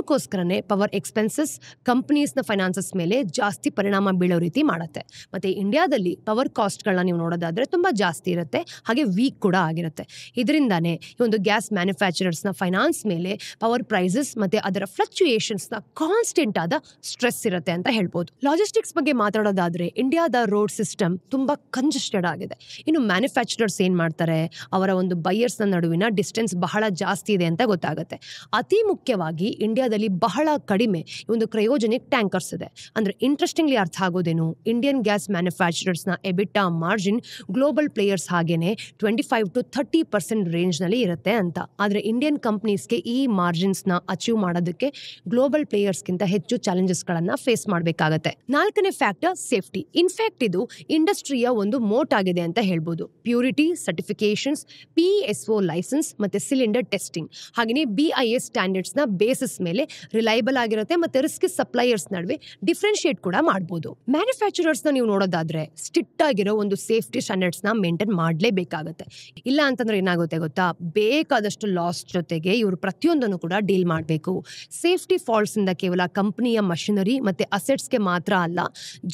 Speaker 1: ಅದಕ್ಕೋಸ್ಕರನೇ ಪವರ್ ಎಕ್ಸ್ಪೆನ್ಸಸ್ ಕಂಪನೀಸ್ನ ಫೈನಾನ್ಸಸ್ ಮೇಲೆ ಜಾಸ್ತಿ ಪರಿಣಾಮ ಬೀಳೋ ರೀತಿ ಮಾಡುತ್ತೆ. ಮತ್ತೆ ಇಂಡಿಯಾದಲ್ಲಿ ಪವರ್ ಕಾಸ್ಟ್ಗಳನ್ನ ನೀವು ನೋಡೋದಾದ್ರೆ ತುಂಬಾ ಜಾಸ್ತಿ ಇರುತ್ತೆ, ಹಾಗೆ ವೀಕ್ ಕೂಡ ಆಗಿರುತ್ತೆ. ಇದರಿಂದಾನೇ ಈ ಒಂದು ಗ್ಯಾಸ್ ಮ್ಯಾನುಫ್ಯಾಕ್ಚರರ್ಸ್ನ ಫೈನಾನ್ಸ್ ಮೇಲೆ ಪವರ್ ಪ್ರೈಸಸ್ ಮತ್ತೆ ಅದರ ಫ್ಲಕ್ಚುಯೇಷನ್ಸ್ನ ಕಾನ್ಸ್ಟೆಂಟ್ ಆದ ಸ್ಟ್ರೆಸ್ ಇರುತ್ತೆ ಅಂತ ಹೇಳ್ಬೋದು. ಲಾಜಿಸ್ಟಿಕ್ಸ್ ಬಗ್ಗೆ ಮಾತಾಡೋದಾದ್ರೆ ಇಂಡಿಯಾದ ರೋಡ್ ಸಿಸ್ಟಮ್ ತುಂಬಾ ಕಂಜೆಸ್ಟೆಡ್ ಆಗಿದೆ. ಇನ್ನು ಮ್ಯಾನುಫ್ಯಾಕ್ಚರರ್ಸ್ ಏನ್ ಮಾಡ್ತಾರೆ, ಅವರ ಒಂದು ಬೈಯರ್ಸ್ನ ನಡುವಿನ ಡಿಸ್ಟೆನ್ಸ್ ಬಹಳ ಜಾಸ್ತಿ ಇದೆ ಅಂತ ಗೊತ್ತಾಗುತ್ತೆ. ಅತಿ ಮುಖ್ಯವಾಗಿ ಇಂಡಿಯಾದಲ್ಲಿ ಬಹಳ ಕಡಿಮೆ ಒಂದು ಕ್ರಯೋಜೆನಿಕ್ ಟ್ಯಾಂಕರ್ಸ್ ಇದೆ. ಅಂದ್ರೆ ಇಂಟ್ರೆಸ್ಟಿಂಗ್ಲಿ ಅರ್ಥ ಆಗೋದೇನು, ಇಂಡಿಯನ್ ಗ್ಯಾಸ್ ಮ್ಯಾನುಫ್ಯಾಕ್ಚರರ್ಸ್ನ ಎಬಿಟಾ ಮಾರ್ಜಿನ್ ಗ್ಲೋಬಲ್ ಪ್ಲೇಯರ್ಸ್ ಹಾಗೇನೆ 25-30% ರೇಂಜ್ ನಲ್ಲಿ ಇರುತ್ತೆ ಅಂತ. ಆದ್ರೆ ಇಂಡಿಯನ್ ಕಂಪನೀಸ್ಗೆ ಈ ಮಾರ್ಜಿನ್ಸ್ನ ಅಚೀವ್ ಮಾಡೋದಕ್ಕೆ ಗ್ಲೋಬಲ್ ಪ್ಲೇಯರ್ಸ್ಗಿಂತ ಹೆಚ್ಚು ಚಾಲೆಂಜಸ್ ಗಳನ್ನ ಫೇಸ್ ಮಾಡಬೇಕಾಗತ್ತೆ. ನಾಲ್ಕನೇ ಫ್ಯಾಕ್ಟರ್ ಸೇಫ್ಟಿ. ಇನ್ಫ್ಯಾಕ್ಟ್ ಇದು ಇಂಡಸ್ಟ್ರಿಯ ಒಂದು ಮೋಟ್ ಆಗಿದೆ ಅಂತ ಹೇಳ್ಬೋದು. ಪ್ಯೂರಿಟಿ ಸರ್ಟಿಫಿಕೇಶನ್ಸ್, PSO ಲೈಸೆನ್ಸ್ ಮತ್ತೆ ಸಿಲಿಂಡರ್ ಟೆಸ್ಟಿಂಗ್ ಹಾಗೆಯೇ BIS ಸ್ಟ್ಯಾಂಡರ್ಡ್ಸ್ ನ ಬೇಸಿಸ್ ಮೇಲೆ ರಿಲಯಬಲ್ ಆಗಿರುತ್ತೆ ಮತ್ತೆ ರಿಸ್ಕ್ ಸಪ್ಲೈಯರ್ಸ್ ನಡುವೆ ಡಿಫ್ರೆನ್ಶಿಯೇಟ್ ಕೂಡ ಮಾಡಬಹುದು. ಮ್ಯಾನುಫ್ಯಾಕ್ಚರರ್ಸ್ ನ ನೀವು ನೋಡೋದಾದ್ರೆ ಸ್ಟ್ರಿಕ್ಟ್ ಆಗಿರೋ ಒಂದು ಸೇಫ್ಟಿ ಸ್ಟ್ಯಾಂಡರ್ಡ್ಸ್ ನ ಮೇಂಟೈನ್ ಮಾಡಲೇಬೇಕಾಗುತ್ತೆ. ಇಲ್ಲ ಅಂತಂದ್ರೆ ಏನಾಗುತ್ತೆ ಗೊತ್ತಾ, ಬೇಕಾದಷ್ಟು ಲಾಸ್ ಜೊತೆಗೆ ಇವರು ಪ್ರತಿಯೊಂದನ್ನು ಕೂಡ ಡೀಲ್ ಮಾಡಬೇಕು. ಸೇಫ್ಟಿ ಫಾಲ್ಟ್ಸ್ ಇಂದ ಕೇವಲ ಕಂಪನಿಯ ಮಷಿನರಿ ಮತ್ತೆ ಅಸೆಟ್ಸ್ಗೆ ಮಾತ್ರ ಅಲ್ಲ,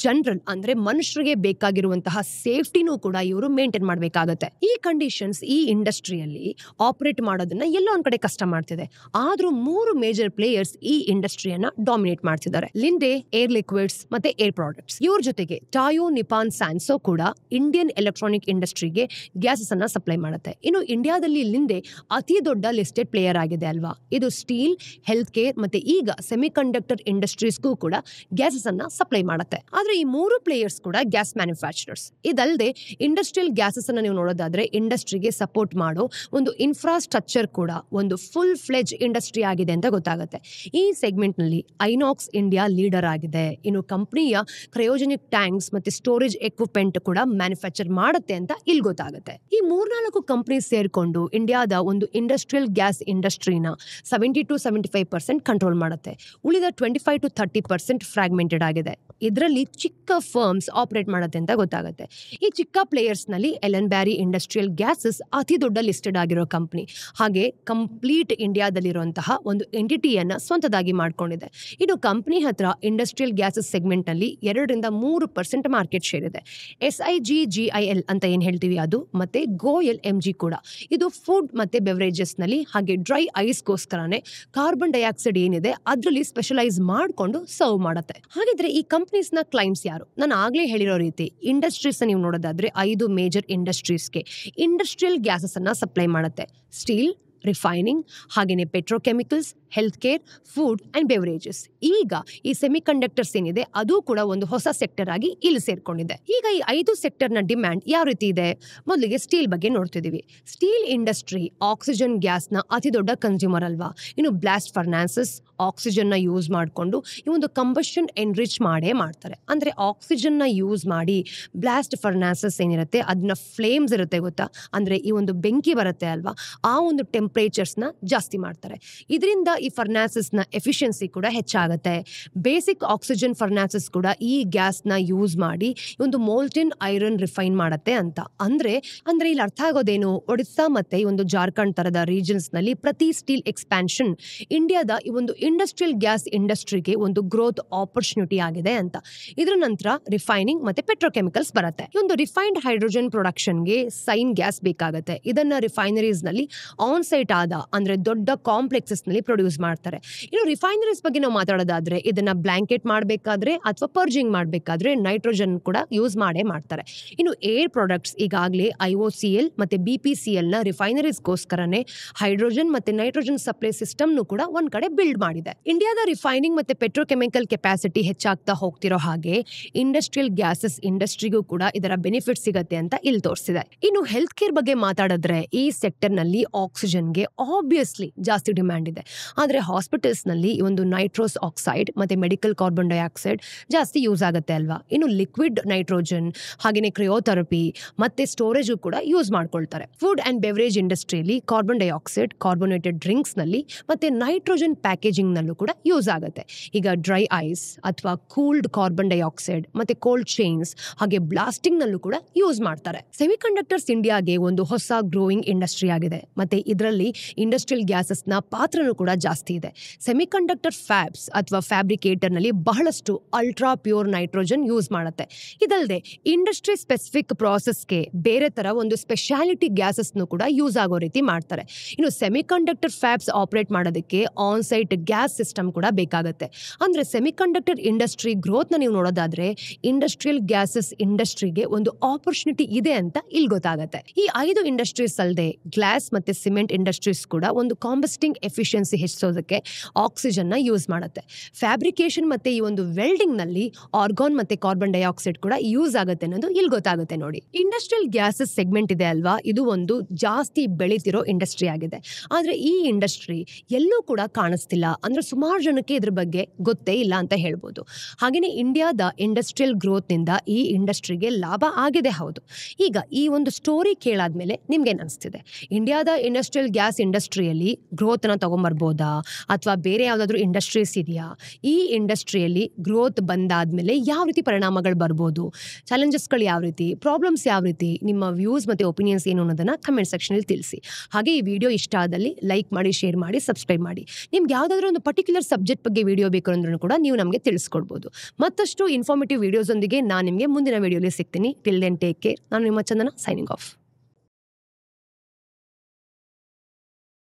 Speaker 1: ಜನರಲ್ ಅಂದ್ರೆ ಮನುಷ್ಯರಿಗೆ ಬೇಕಾಗಿರುವಂತಹ ಸೇಫ್ಟಿನೂ ಕೂಡ ಇವರು ಮೇಂಟೈನ್ ಮಾಡಬೇಕಾಗತ್ತೆ. ಈ ಕಂಡೀಷನ್ಸ್ ಈ ಇಂಡಸ್ಟ್ರಿಯಲ್ಲಿ ಆಪರೇಟ್ ಮಾಡೋದನ್ನ ಎಲ್ಲೋ ಒಂದ್ ಕಡೆ ಕಷ್ಟ ಮಾಡ್ತಿದೆ. ಆದ್ರೂ 3 ಮೇಜರ್ ಪ್ಲೇಯರ್ಸ್ ಈ ಇಂಡಸ್ಟ್ರಿಯನ್ನ ಡಾಮಿನೇಟ್ ಮಾಡ್ತಿದ್ದಾರೆ. ಲಿಂಡೆ, ಏರ್ ಲಿಕ್ವಿಡ್ಸ್ ಮತ್ತೆ ಏರ್ ಪ್ರಾಡಕ್ಟ್ಸ್. ಇವ್ರ ಜೊತೆಗೆ ಟಾಯೋ ನಿಪಾನ್ ಸ್ಯಾನ್ಸೋ ಕೂಡ ಇಂಡಿಯನ್ ಎಲೆಕ್ಟ್ರಾನಿಕ್ ಇಂಡಸ್ಟ್ರಿಗೆ ಗ್ಯಾಸಸ್ ಅನ್ನ ಸಪ್ಲೈ ಮಾಡುತ್ತೆ. ಇನ್ನು ಇಂಡಿಯಾದಲ್ಲಿ ಲಿಂಡೆ ಅತಿ ದೊಡ್ಡ ಲಿಸ್ಟೆಡ್ ಪ್ಲೇಯರ್ ಆಗಿದೆ ಅಲ್ವಾ. ಇದು ಸ್ಟೀಲ್, ಹೆಲ್ತ್ ಕೇರ್ ಮತ್ತೆ ಈಗ ಸೆಮಿಕಂಡಕ್ಟರ್ ಇಂಡಸ್ಟ್ರೀಸ್ಗೂ ಕೂಡ ಗ್ಯಾಸಸ್ ಅನ್ನ ಸಪ್ಲೈ ಮಾಡುತ್ತೆ. ಆದ್ರೆ ಈ 3 ಪ್ಲೇಯರ್ಸ್ ಕೂಡ ಗ್ಯಾಸ್ ಮ್ಯಾನುಫ್ಯಾಕ್ಚರರ್ಸ್. ಇದಲ್ಲದೆ ಇಂಡಸ್ಟ್ರಿಯಲ್ ಗ್ಯಾಸಸ್ ಅನ್ನ ನೀವು ನೋಡೋದಾದ್ರೆ ಇಂಡಸ್ಟ್ರಿಗೆ ಸಪೋರ್ಟ್ ಮಾಡೋ ಒಂದು ಇನ್ಫ್ರಾಸ್ಟ್ರಕ್ಚರ್ ಕೂಡ ಒಂದು ಫುಲ್ ಫ್ಲೆಜ್ ಇಂಡಸ್ಟ್ರಿ ಆಗಿದೆ ಅಂತ ಗೊತ್ತಾಗುತ್ತೆ. ಈ ಸೆಗ್ಮೆಂಟ್ ನಲ್ಲಿ ಐನಾಕ್ಸ್ ಇಂಡಿಯಾ ಲೀಡರ್ ಆಗಿದೆ. ಇನ್ನು ಕಂಪನಿಯ ಕ್ರಯೋಜೆನಿಕ್ ಟ್ಯಾಂಕ್ಸ್ ಮತ್ತೆ ಸ್ಟೋರೇಜ್ ಎಕ್ವಿಪ್ಮೆಂಟ್ ಕೂಡ ಮ್ಯಾನುಫ್ಯಾಕ್ಚರ್ ಮಾಡುತ್ತೆ ಅಂತ ಇಲ್ಲಿ ಗೊತ್ತಾಗುತ್ತೆ. ಈ 3-4 ಕಂಪನಿ ಸೇರ್ಕೊಂಡು ಇಂಡಿಯಾದ ಒಂದು ಇಂಡಸ್ಟ್ರಿಯಲ್ ಗ್ಯಾಸ್ ಇಂಡಸ್ಟ್ರಿನ 70-75% ಕಂಟ್ರೋಲ್ ಮಾಡುತ್ತೆ. ಉಳಿದ 25-30% ಫ್ರಾಗ್ಮೆಂಟೆಡ್ ಆಗಿದೆ. ಇದರಲ್ಲಿ ಚಿಕ್ಕ ಫರ್ಮ್ಸ್ ಆಪರೇಟ್ ಮಾಡುತ್ತೆ ಅಂತ ಗೊತ್ತಾಗುತ್ತೆ. ಈ ಚಿಕ್ಕ ಪ್ಲೇಯರ್ಸ್ ನಲ್ಲಿ ಎಲೆನ್ ಬ್ಯಾರಿ ಇಂಡಸ್ಟ್ರಿಯಲ್ ಗ್ಯಾಸಸ್ ಅತಿ ದೊಡ್ಡ ಲಿಸ್ಟೆಡ್ ಆಗಿರೋ ಕಂಪನಿ, ಹಾಗೆ ಕಂಪ್ಲೀಟ್ ಇಂಡಿಯಾದಲ್ಲಿರುವಂತಹ ಒಂದು ಎಂಟಿಟಿಯನ್ನ ಸ್ವಂತದಾಗಿ ಮಾಡ್ಕೊಂಡಿದೆ. ಇನ್ನು ಕಂಪನಿ ಹತ್ರ ಇಂಡಸ್ಟ್ರಿಯಲ್ ಗ್ಯಾಸಸ್ ಸೆಗ್ಮೆಂಟ್ ನಲ್ಲಿ 2-3% ಮಾರ್ಕೆಟ್ ಶೇರ್ ಇದೆ. SIGGIL ಅಂತ ಏನ್ ಹೇಳ್ತೀವಿ ಅದು, ಮತ್ತೆ ಗೋಯಲ್ MG ಕೂಡ. ಇದು ಫುಡ್ ಮತ್ತೆ ಬೆವರೇಜಸ್ ನಲ್ಲಿ ಹಾಗೆ ಡ್ರೈ ಐಸ್ಗೋಸ್ಕರನೇ ಕಾರ್ಬನ್ ಡೈಆಕ್ಸೈಡ್ ಏನಿದೆ ಅದರಲ್ಲಿ ಸ್ಪೆಷಲೈಸ್ ಮಾಡಿಕೊಂಡು ಸರ್ವ್ ಮಾಡುತ್ತೆ. ಹಾಗಿದ್ರೆ ಈ ಕಂಪನೀಸ್ ನ ಕ್ಲೈಂಟ್ಸ್ ಯಾರು? ನಾನು ಆಗ್ಲೇ ಹೇಳಿರೋ ರೀತಿ ಇಂಡಸ್ಟ್ರೀಸ್ ನೀವು ನೋಡೋದಾದ್ರೆ 5 ಮೇಜರ್ ಇಂಡಸ್ಟ್ರೀಸ್ಗೆ ಇಂಡಸ್ಟ್ರಿಯಲ್ ಗ್ಯಾಸಸ್ ಅನ್ನ ಸಪ್ಲೈ ಮಾಡುತ್ತೆ. ಸ್ಟೀಲ್, ರಿಫೈನಿಂಗ್, ಹಾಗೇನೆ petrochemicals, health care, food and beverages. ಈಗ ಈ ಸೆಮಿಕಂಡಕ್ಟರ್ಸ್ ಏನಿದೆ ಅದು ಕೂಡ ಒಂದು ಹೊಸ ಸೆಕ್ಟರ್ ಆಗಿ ಇಲ್ಲಿ ಸೇರ್ಕೊಂಡಿದೆ. ಈಗ ಈ 5 ಸೆಕ್ಟರ್ನ ಡಿಮ್ಯಾಂಡ್ ಯಾವ ರೀತಿ ಇದೆ? ಮೊದಲಿಗೆ ಸ್ಟೀಲ್ ಬಗ್ಗೆ ನೋಡ್ತಿದೀವಿ. ಸ್ಟೀಲ್ ಇಂಡಸ್ಟ್ರಿ ಆಕ್ಸಿಜನ್ ಗ್ಯಾಸ್ನ ಅತಿ ದೊಡ್ಡ ಕನ್ಸ್ಯೂಮರ್ ಅಲ್ವಾ. ಇನ್ನು ಬ್ಲಾಸ್ಟ್ ಫರ್ನಾನ್ಸಸ್ ಆಕ್ಸಿಜನ್ ನ ಯೂಸ್ ಮಾಡಿಕೊಂಡು ಈ ಒಂದು ಕಂಬಷನ್ ಎನ್ರಿಚ್ ಮಾಡೇ ಮಾಡ್ತಾರೆ. ಅಂದ್ರೆ ಆಕ್ಸಿಜನ್ ನ ಯೂಸ್ ಮಾಡಿ ಬ್ಲಾಸ್ಟ್ ಫರ್ನಾನ್ಸಸ್ ಏನಿರುತ್ತೆ ಅದನ್ನ ಫ್ಲೇಮ್ಸ್ ಇರುತ್ತೆ ಗೊತ್ತಾ, ಅಂದ್ರೆ ಈ ಒಂದು ಬೆಂಕಿ ಬರುತ್ತೆ ಅಲ್ವಾ, ಆ ಒಂದು ಟೆಂಪರೇಚರ್ಸ್ ನ ಜಾಸ್ತಿ ಮಾಡ್ತಾರೆ. ಇದರಿಂದ ಈ ಫರ್ನಾನ್ಸಸ್ ನ ಎಫಿಷಿಯನ್ಸಿ ಕೂಡ ಹೆಚ್ಚಾಗುತ್ತೆ. ಬೇಸಿಕ್ ಆಕ್ಸಿಜನ್ ಫರ್ನಾನ್ಸಸ್ ಕೂಡ ಈ ಗ್ಯಾಸ್ ನ ಯೂಸ್ ಮಾಡಿ ಒಂದು ಮೋಲ್ಟನ್ ಐರನ್ ರಿಫೈನ್ ಮಾಡುತ್ತೆ ಅಂತ. ಅಂದ್ರೆ ಇಲ್ಲಿ ಅರ್ಥ ಆಗೋದೇನು, ಒಡಿಸ್ಸಾ ಮತ್ತೆ ಈ ಒಂದು ಜಾರ್ಖಂಡ್ ತರದ ರೀಜನ್ಸ್ ನಲ್ಲಿ ಪ್ರತಿ ಸ್ಟೀಲ್ ಎಕ್ಸ್ಪ್ಯಾನ್ಷನ್ ಇಂಡಿಯಾದ ಈ ಒಂದು ಇಂಡಸ್ಟ್ರಿಯಲ್ ಗ್ಯಾಸ್ ಇಂಡಸ್ಟ್ರಿಗೆ ಒಂದು ಗ್ರೋತ್ ಆಪರ್ಚುನಿಟಿ ಆಗಿದೆ ಅಂತ. ಇದ್ರ ನಂತರ ರಿಫೈನಿಂಗ್ ಮತ್ತೆ ಪೆಟ್ರೋಕೆಮಿಕಲ್ಸ್ ಬರುತ್ತೆ. ಈ ಒಂದು ರಿಫೈನ್ಡ್ ಹೈಡ್ರೋಜನ್ ಪ್ರೊಡಕ್ಷನ್ಗೆ ಸೈನ್ ಗ್ಯಾಸ್ ಬೇಕಾಗುತ್ತೆ. ಇದನ್ನ ರಿಫೈನರೀಸ್ ನಲ್ಲಿ ಆನ್ ಸೈಟ್ ಆದ ಅಂದ್ರೆ ದೊಡ್ಡ ಕಾಂಪ್ಲೆಕ್ಸಸ್ ನಲ್ಲಿ ಪ್ರೊಡ್ಯೂಸ್ ಮಾಡ್ತಾರೆ. ಇನ್ನು ರಿಫೈನರೀಸ್ ಬಗ್ಗೆ ನಾವು ಮಾತಾಡೋದಾದ್ರೆ ಇದನ್ನ ಬ್ಲಾಂಕೆಟ್ ಮಾಡಬೇಕಾದ್ರೆ ಅಥವಾ ಪರ್ಜಿಂಗ್ ಮಾಡಬೇಕಾದ್ರೆ ನೈಟ್ರೋಜನ್ ಕೂಡ ಯೂಸ್ ಮಾಡೇ ಮಾಡ್ತಾರೆ. ಇನ್ನು ಏರ್ ಪ್ರಾಡಕ್ಟ್ಸ್ ಈಗಾಗಲೇ IOCL ಮತ್ತೆ BPCL ನ ರಿಫೈನರೀಸ್ಗೋಸ್ಕರನೇ ಹೈಡ್ರೋಜನ್ ಮತ್ತೆ ನೈಟ್ರೋಜನ್ ಸಪ್ಲೈ ಸಿಸ್ಟಮ್ ಕೂಡ ಒಂದ್ ಕಡೆ ಬಿಲ್ಡ್ ಮಾಡಿದೆ. ಇಂಡಿಯಾದ ರಿಫೈನಿಂಗ್ ಮತ್ತೆ ಪೆಟ್ರೋಕೆಮಿಕಲ್ ಕೆಪಾಸಿಟಿ ಹೆಚ್ಚಾಗ್ತಾ ಹೋಗ್ತಿರೋ ಹಾಗೆ ಇಂಡಸ್ಟ್ರಿಯಲ್ ಗ್ಯಾಸಸ್ ಇಂಡಸ್ಟ್ರಿಗೂ ಕೂಡ ಇದರ ಬೆನಿಫಿಟ್ ಸಿಗತ್ತೆ ಅಂತ ಇಲ್ಲಿ ತೋರಿಸಿದೆ. ಇನ್ನು ಹೆಲ್ತ್ ಕೇರ್ ಬಗ್ಗೆ ಮಾತಾಡಿದ್ರೆ ಈ ಸೆಕ್ಟರ್ ನಲ್ಲಿ ಆಕ್ಸಿಜನ್ಗೆ ಆಬ್ವಿಯಸ್ಲಿ ಜಾಸ್ತಿ ಡಿಮ್ಯಾಂಡ್ ಇದೆ. ಆದ್ರೆ ಹಾಸ್ಪಿಟಲ್ಸ್ ನಲ್ಲಿ ಈ ಒಂದು ನೈಟ್ರೋಸ್ ಆಕ್ಸೈಡ್ ಮತ್ತೆ ಮೆಡಿಕಲ್ ಕಾರ್ಬನ್ ಡೈಆಕ್ಸೈಡ್ ಜಾಸ್ತಿ ಯೂಸ್ ಆಗುತ್ತೆ ಅಲ್ವಾ. ಇನ್ನು ಲಿಕ್ವಿಡ್ ನೈಟ್ರೋಜನ್ ಹಾಗೇನೆ ಕ್ರಿಯೋಥೆರಪಿ ಮತ್ತೆ ಸ್ಟೋರೇಜ್ ಕೂಡ ಯೂಸ್ ಮಾಡ್ಕೊಳ್ತಾರೆ. ಫುಡ್ ಅಂಡ್ ಬೆವರೇಜ್ ಇಂಡಸ್ಟ್ರಿಯಲ್ಲಿ ಕಾರ್ಬನ್ ಡೈಆಕ್ಸೈಡ್ ಕಾರ್ಬೋನೇಟೆಡ್ ಡ್ರಿಂಕ್ಸ್ ನಲ್ಲಿ ಮತ್ತೆ ನೈಟ್ರೋಜನ್ ಪ್ಯಾಕೇಜಿಂಗ್ ನಲ್ಲೂ ಕೂಡ ಯೂಸ್ ಆಗುತ್ತೆ. ಈಗ ಡ್ರೈ ಐಸ್ ಅಥವಾ ಕೂಲ್ಡ್ ಕಾರ್ಬನ್ ಡೈಆಕ್ಸೈಡ್ ಮತ್ತೆ ಕೋಲ್ಡ್ ಚೈನ್ಸ್ ಹಾಗೆ ಬ್ಲಾಸ್ಟಿಂಗ್ ನಲ್ಲೂ ಕೂಡ ಯೂಸ್ ಮಾಡ್ತಾರೆ. ಸೆಮಿಕಂಡಕ್ಟರ್ಸ್ ಇಂಡಿಯಾಗೆ ಒಂದು ಹೊಸ ಗ್ರೋಯಿಂಗ್ ಇಂಡಸ್ಟ್ರಿ ಆಗಿದೆ. ಮತ್ತೆ ಇದರಲ್ಲಿ ಇದರಲ್ಲಿ ಇಂಡಸ್ಟ್ರಿಯಲ್ ಗ್ಯಾಸಸ್ನ ಪಾತ್ರನೂ ಕೂಡ ಜಾಸ್ತಿ ಇದೆ. ಸೆಮಿಕಂಡಕ್ಟರ್ ಫ್ಯಾಬ್ಸ್ ಅಥವಾ ಫ್ಯಾಬ್ರಿಕೇಟರ್ನಲ್ಲಿ ಬಹಳಷ್ಟು ಅಲ್ಟ್ರಾ ಪ್ಯೂರ್ ನೈಟ್ರೋಜನ್ ಯೂಸ್ ಮಾಡುತ್ತೆ. ಇದಲ್ಲದೆ ಇಂಡಸ್ಟ್ರಿ ಸ್ಪೆಸಿಫಿಕ್ ಪ್ರಾಸೆಸ್ಗೆ ಬೇರೆ ಥರ ಒಂದು ಸ್ಪೆಷಾಲಿಟಿ ಗ್ಯಾಸಸ್ನು ಕೂಡ ಯೂಸ್ ಆಗೋ ರೀತಿ ಮಾಡ್ತಾರೆ. ಇನ್ನು ಸೆಮಿಕಂಡಕ್ಟರ್ ಫ್ಯಾಬ್ಸ್ ಆಪರೇಟ್ ಮಾಡೋದಕ್ಕೆ ಆನ್ ಸೈಟ್ ಗ್ಯಾಸ್ ಸಿಸ್ಟಮ್ ಕೂಡ ಬೇಕಾಗುತ್ತೆ. ಅಂದರೆ ಸೆಮಿಕಂಡಕ್ಟರ್ ಇಂಡಸ್ಟ್ರಿ ಗ್ರೋತ್ನ ನೀವು ನೋಡೋದಾದ್ರೆ ಇಂಡಸ್ಟ್ರಿಯಲ್ ಗ್ಯಾಸಸ್ ಇಂಡಸ್ಟ್ರಿಗೆ ಒಂದು ಆಪರ್ಚುನಿಟಿ ಇದೆ ಅಂತ ಇಲ್ಲಿ ಗೊತ್ತಾಗುತ್ತೆ. ಈ 5 ಇಂಡಸ್ಟ್ರೀಸ್ ಅಲ್ಲದೆ ಗ್ಲಾಸ್ ಮತ್ತೆ ಸಿಮೆಂಟ್ ಇಂಡಸ್ಟ್ರೀಸ್ ಕೂಡ ಒಂದು ಕಾಂಬಸ್ಟಿಂಗ್ ಎಫಿಷಿಯನ್ಸಿ ಹೆಚ್ಚಿಸೋದಕ್ಕೆ ಆಕ್ಸಿಜನ್ ನ ಯೂಸ್ ಮಾಡುತ್ತೆ. ಫ್ಯಾಬ್ರಿಕೇಶನ್ ಮತ್ತೆ ಈ ಒಂದು ವೆಲ್ಡಿಂಗ್ ನಲ್ಲಿ ಆರ್ಗಾನ್ ಮತ್ತೆ ಕಾರ್ಬನ್ ಡೈಆಕ್ಸೈಡ್ ಕೂಡ ಯೂಸ್ ಆಗುತ್ತೆ ಅನ್ನೋದು ಇಲ್ಲಿ ಗೊತ್ತಾಗುತ್ತೆ ನೋಡಿ. ಇಂಡಸ್ಟ್ರಿಯಲ್ ಗ್ಯಾಸಸ್ ಸೆಗ್ಮೆಂಟ್ ಇದೆ ಅಲ್ವಾ, ಇದು ಒಂದು ಜಾಸ್ತಿ ಬೆಳೀತಿರೋ ಇಂಡಸ್ಟ್ರಿ ಆಗಿದೆ. ಆದ್ರೆ ಈ ಇಂಡಸ್ಟ್ರಿ ಎಲ್ಲೂ ಕೂಡ ಕಾಣಿಸ್ತಿಲ್ಲ. ಅಂದ್ರೆ ಸುಮಾರು ಜನಕ್ಕೆ ಇದ್ರ ಬಗ್ಗೆ ಗೊತ್ತೇ ಇಲ್ಲ ಅಂತ ಹೇಳ್ಬೋದು. ಹಾಗೇನೆ ಇಂಡಿಯಾದ ಇಂಡಸ್ಟ್ರಿಯಲ್ ಗ್ರೋತ್ ನಿಂದ ಈ ಇಂಡಸ್ಟ್ರಿಗೆ ಲಾಭ ಆಗಿದೆ, ಹೌದು. ಈಗ ಈ ಒಂದು ಸ್ಟೋರಿ ಕೇಳಾದ್ಮೇಲೆ ನಿಮ್ಗೇನ್ ಅನಿಸ್ತಿದೆ? ಇಂಡಿಯಾದ ಇಂಡಸ್ಟ್ರಿಯಲ್ ಗ್ಯಾಸ್ ಇಂಡಸ್ಟ್ರಿಯಲ್ಲಿ ಗ್ರೋತ್ನ ತಗೊಂಬರ್ಬೋದಾ ಅಥವಾ ಬೇರೆ ಯಾವುದಾದ್ರೂ ಇಂಡಸ್ಟ್ರೀಸ್ ಇದೆಯಾ? ಈ ಇಂಡಸ್ಟ್ರಿಯಲ್ಲಿ ಗ್ರೋತ್ ಬಂದಾದ್ಮೇಲೆ ಯಾವ ರೀತಿ ಪರಿಣಾಮಗಳು ಬರ್ಬೋದು, ಚಾಲೆಂಜಸ್ಗಳು ಯಾವ ರೀತಿ, ಪ್ರಾಬ್ಲಮ್ಸ್ ಯಾವ ರೀತಿ, ನಿಮ್ಮ ವ್ಯೂಸ್ ಮತ್ತು ಒಪಿನಿಯನ್ಸ್ ಏನು ಅನ್ನೋದನ್ನ ಕಮೆಂಟ್ ಸೆಕ್ಷನಲ್ಲಿ ತಿಳಿಸಿ. ಹಾಗೆ ಈ ವಿಡಿಯೋ ಇಷ್ಟ ಆದಲ್ಲಿ ಲೈಕ್ ಮಾಡಿ, ಶೇರ್ ಮಾಡಿ, ಸಬ್ಸ್ಕ್ರೈಬ್ ಮಾಡಿ. ನಿಮ್ಗೆ ಯಾವುದಾದ್ರೂ ಒಂದು ಪರ್ಟಿಕ್ಯುಲರ್ ಸಬ್ಜೆಕ್ಟ್ ಬಗ್ಗೆ ವಿಡಿಯೋ ಬೇಕು ಅಂದ್ರೂ ಕೂಡ ನೀವು ನಮಗೆ ತಿಳಿಸ್ಕೊಡ್ಬೋದು. ಮತ್ತಷ್ಟು ಇನ್ಫಾರ್ಮೇಟಿವ್ ವಿಡಿಯೋಸ್ ಒಂದಿಗೆ ನಾನು ನಿಮಗೆ ಮುಂದಿನ ವಿಡಿಯೋಲಿ ಸಿಗ್ತೀನಿ. Till then take care. ನಾನು ನಿಮ್ಮ ಚಂದನ, ಸೈನಿಂಗ್ ಆಫ್.